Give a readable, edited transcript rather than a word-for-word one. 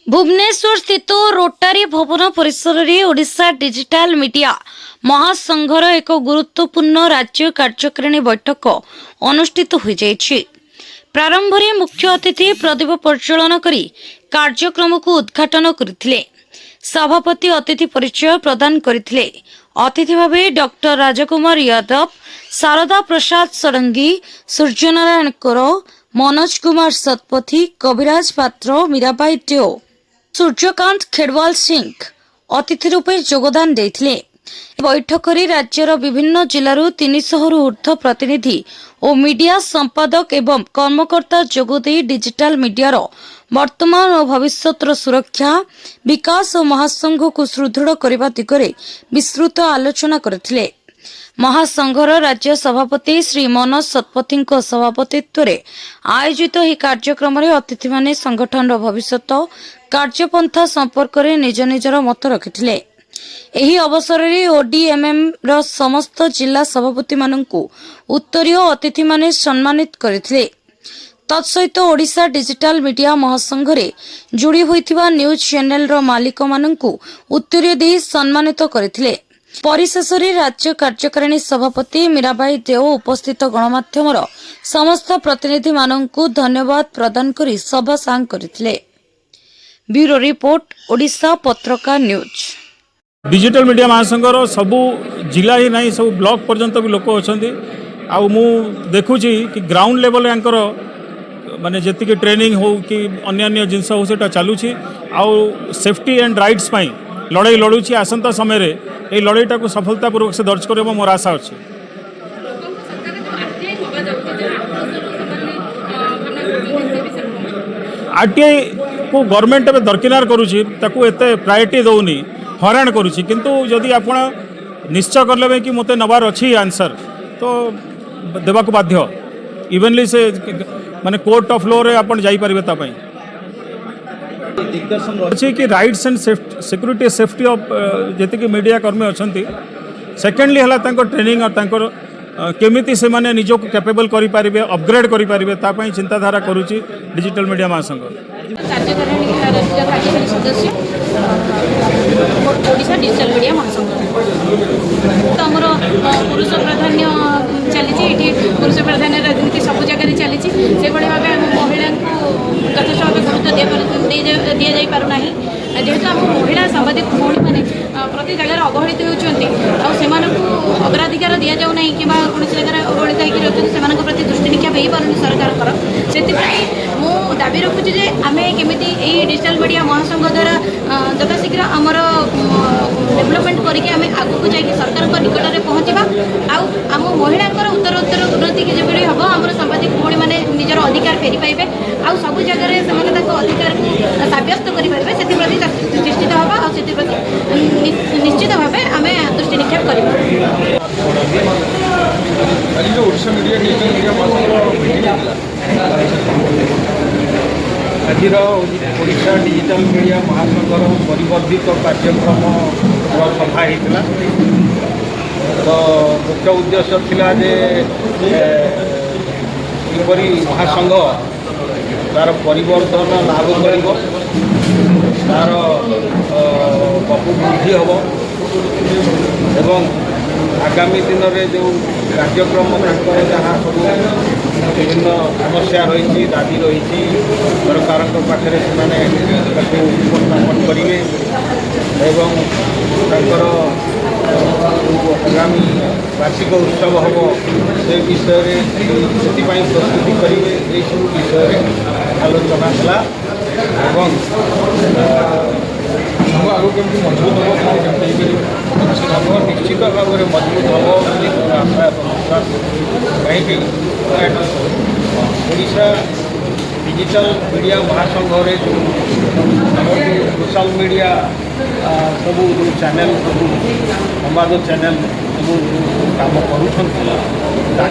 भुवनेश्वर स्थित रोटारी भवन परिसर में ओडिशा डिजिटल मीडिया महासंघर एक गुरुत्वपूर्ण राज्य कार्यकारिणी बैठक अनुष्ठित हो जाइछि। प्रारंभ में मुख्य अतिथि प्रदीप प्रज्वलन करी कार्यक्रम को उद्घाटन करथिले। सभापति अतिथि परिचय प्रदान करथिले। अतिथि भावे डॉक्टर राजकुमार यादव, शारदा प्रसाद षडंगी, सूर्यनारायण कोर, मनोज कुमार सतपथी, कविराज पात्र, मीराबाई टेओ, सूर्यकांत खेड़वाल सिंह अतिथि रूपे योगदान देथिले। बैठक में राज्यर विभिन्न जिलूर 300 ऊर्ध्व प्रतिनिधि और मीडिया संपादक एवं कर्मकर्ता जोगदे डिजिटल मीडियार वर्तमान और भविष्यतर सुरक्षा, विकास और महासंघ को सुदृढ़ करने दिगरे विस्तृत आलोचना करथिले। महासंघर राज्य सभापति श्री मनोज सतपथी सभापतित्व में आयोजित यह कार्यक्रम में अतिथि माने संगठन भविष्यत कार्यपंथा संपर्क में निज निजर मत रखिथिले। एही अवसर में ओडीएमएम र समस्त जिला सभापति माननकु उत्तरीय अतिथि माने सम्मानित करथिले। तत्सहित ओडिशा डिजिटल मीडिया महासंघ रे जोड़ी होइथिबा न्यूज चैनल रो मालिक माननकु उत्तरीय दे सम्मानित करथिले। परिशेष राज्य कार्यकारिणी सभापति मीराबाई देव उपस्थित गणमाध्यम समस्त प्रतिनिधि माननकु धन्यवाद प्रदान करी सभा सांग करथिले। ब्यूरो रिपोर्ट ओडिशा पत्रकार न्यूज। डिजिटल मीडिया महासंघर सबू जिला ही नहीं सब ब्लॉक पर्यंत भी लोक अच्छा आउ मु देखुची कि ग्राउंड लेवल यांकर माने जति ट्रेनिंग हो कि अन्य जिनस हो सेटा चलुची आउ सेफ्टी एंड राइट्स पाई लड़ाई लड़ुची। आसंता समय रे ए लड़ाईटा को सफलतापूर्वक से दर्ज कर मोर आशा अच्छी। आरटीआई को गवर्नमेंट ए दरकिनार करुची ताकू एते प्रायोरिटी दौनी हैरान करुची, किंतु जदि आपण निश्चय करले कि मते नबार अच्छी आंसर तो देवा को बाध्य इवनली से माने कोर्ट ऑफ लॉ रे आपण जाई परिबे ता पई अच्छी कि rights and security safety of जति कि मीडिया कर्मी अछंती। सेकेंडली हला तांको ट्रेनिंग और तांको केमिति से माने निजो को कैपेबल करि परिबे अपग्रेड करि परिबे ता पई चिंताधारा करूची डिजिटल मीडिया महासंघ। कार्यकारिणी सदस्य ओडिशा डिजिटल मीडिया महासंघ तो आमर पुरुष प्राधान्य चली पुरुष प्राधान्य राजनीति सब जगह चली से भाव महिला को यथेष भाव गुरुत्व दि जा पारना जेहेतु आम महिला सांबादिक भौणी मैंने प्रति जगह अवहेलित होती अग्राधिकार दि जाऊना कि कौन जगह अवहेलित होती प्रति दृष्टि निक्षेप हो पार सरकार से दाबी रखुची जे आम केमी डिजिटल मीडिया महासंघ द्वारा यथाशीघ्र आमर डेभलपमेंट करके आम आगू जाकि सरकार निकट में पहुँचा आम महिला उत्तरोत्तर उन्नति की जब हम आम सांबादिक भौणी मैंने निजर अधिकार फेरी पाइबे आ सब जगह से अधिकार को सब्यस्त करेंगे से निश्चित हाँ और निश्चित भाव आम दृष्टि निक्षेप कर आज ओडिशा डिजिटल मीडिया महासंघर परिवर्धित कार्यक्रम सभा होता तो मुख्य उद्देश्य थिला जे किपरि महासंघ तार परिवर्तन लाभ कर तार बहु वृद्धि हम एवं आगामी दिन में जो कार्यक्रम जहाँ सब विभिन्न समस्या रही दाबी रही सरकार पाखे से उपस्थापन करेंगे एवं आगामी वार्षिक उत्सव हम से विषय से प्रस्तुति करेंगे ये सब विषय आलोचना है एवं आगे केमती मजबूत हम निश्चित भाव में मजबूत हम आशा विश्वास कहीं ओडिशा डिजिटल मीडिया महासंघ जो सोशल मीडिया सब जो चैनल सब संवाद चैनल सब काम कर